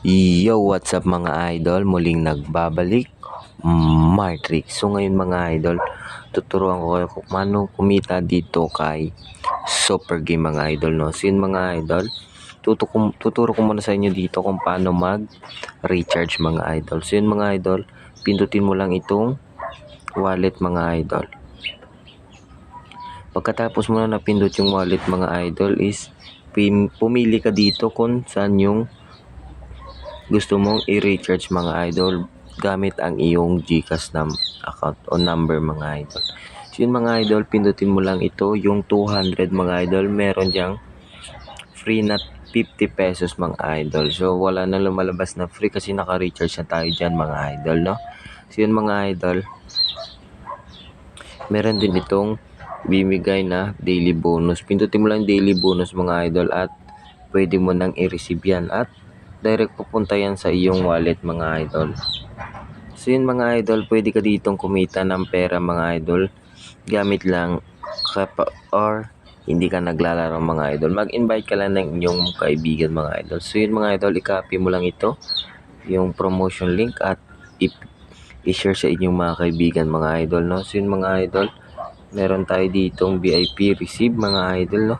Yo, what's up mga idol? Muling nagbabalik, Martrick. So ngayon mga idol, tuturuan ko kayo kung paano kumita dito kay Super Game mga idol, no? So yun mga idol, tuturo ko muna sa inyo dito kung paano mag-recharge mga idol. So yun mga idol, pindutin mo lang itong wallet mga idol. Pagkatapos mo na napindot yung wallet mga idol is pumili ka dito kung saan yung gusto mong i-recharge mga idol gamit ang iyong GCash account o number mga idol. So yun mga idol, pindutin mo lang ito yung 200 mga idol. Meron diyang free na 50 pesos mga idol. So wala na lumalabas na free kasi naka-recharge na tayo dyan mga idol, no? So yun mga idol, meron din itong bimigay na daily bonus. Pindutin mo lang daily bonus mga idol at pwede mo nang i-receive yan at direct pupunta yan sa iyong wallet mga idol. So yun mga idol, pwede ka ditong kumita ng pera mga idol gamit lang or hindi ka naglalaro mga idol. Mag-invite ka lang ng inyong kaibigan mga idol. So yun mga idol, i-copy mo lang ito, yung promotion link at i-share sa inyong mga kaibigan mga idol, no? So yun mga idol, meron tayo ditong VIP receive mga idol, no?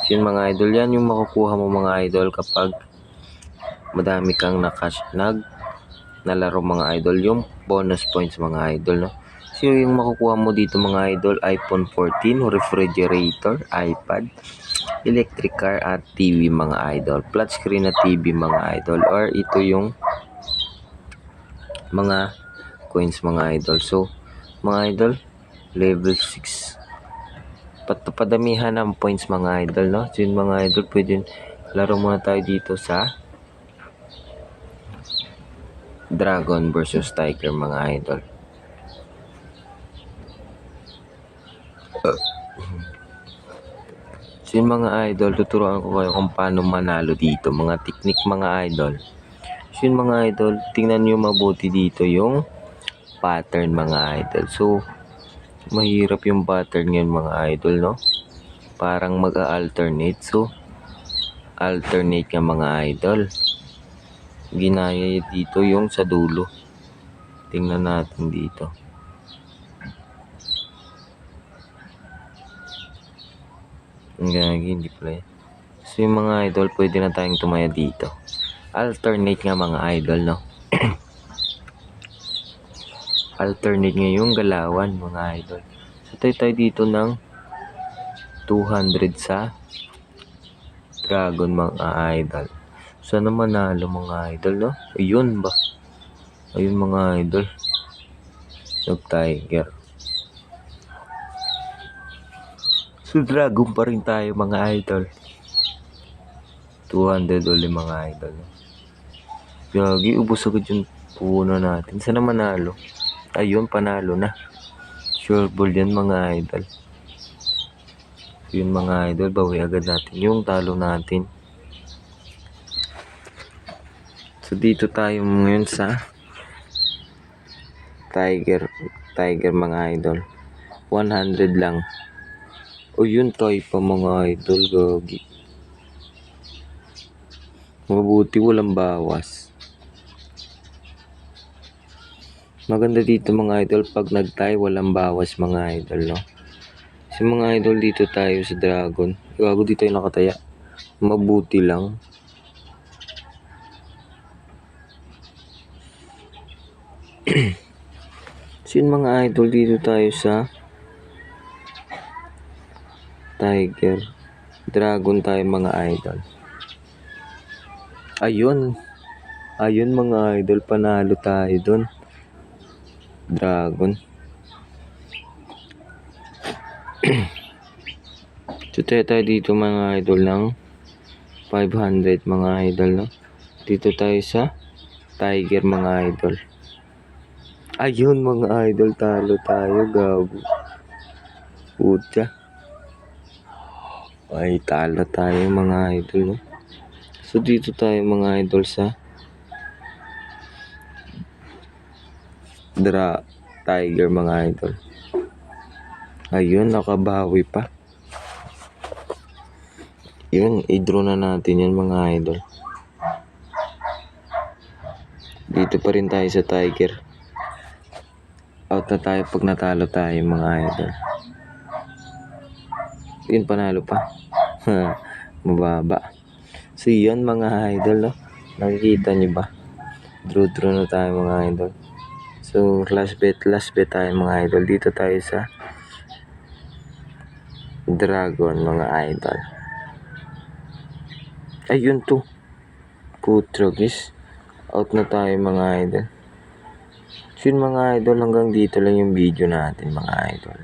Yun mga idol, yan yung makukuha mo mga idol kapag madami kang nalaro mga idol, yung bonus points mga idol, no? So yung makukuha mo dito mga idol, iPhone 14, refrigerator, iPad, electric car at TV mga idol, flat screen na TV mga idol, or ito yung mga coins mga idol. So mga idol, level 6 padamihan ng points mga idol, no? So yun mga idol, pwede laro muna tayo dito sa Dragon versus Tiger mga idol. So yun mga idol, tuturuan ko kayo kung paano manalo dito, mga technique mga idol. So yun mga idol, tingnan nyo mabuti dito yung pattern mga idol. So mahirap yung pattern ngayon mga idol, no? Parang mag-alternate. So alternate nga mga idol. Ginaya dito yung sa dulo. Tingnan natin dito. Ang gagi, hindi pala yan. So yung mga idol, pwede na tayong tumaya dito. Alternate nga mga idol, no? Alternate nga yung galawan mga idol. So tayo dito ng 200 sa Dragon mga idol. Sana manalo mga idol, no? Ayun ba? Ayun mga idol. Nag-Tiger. So Dragon pa rin tayo mga idol. 200 ulit mga idol, no? Gagi, ubos agad yung puno natin. Sana manalo. Ayun, panalo na. Sure ball yan mga idol. Yun mga idol, bawi agad natin yung talo natin. So dito tayo ngayon sa Tiger mga idol. 100 lang. O yun tayo pa mga idol, gagi. Mabuti walang bawas. Maganda dito mga idol pag nag-tie walang bawas mga idol, no? So mga idol, dito tayo sa Dragon. Gago, dito tayo nakataya. Mabuti lang. So yun mga idol, dito tayo sa Tiger. Dragon tayo mga idol. Ayun. Ayun mga idol, panalo tayo dun. Dragon. So tayo dito mga idol ng 500 mga idol, no? Dito tayo sa Tiger mga idol. Ayun mga idol, talo tayo, gago. Puta. Ay, talo tayo mga idol, no? So dito tayo mga idol sa Tiger mga idol. Ayun, nakabawi pa. Yun, i-draw na natin yan mga idol. Dito pa rin tayo sa Tiger. Out na tayo pag natalo tayo mga idol. Yun, panalo pa. Mababa. So yun mga idol, no? Nakikita nyo ba? Draw na tayo mga idol. So last bet tayo mga idol. Dito tayo sa Dragon mga idol. Ayun to. Putrogis. Out na tayo mga idol. So yun mga idol, hanggang dito lang yung video natin mga idol.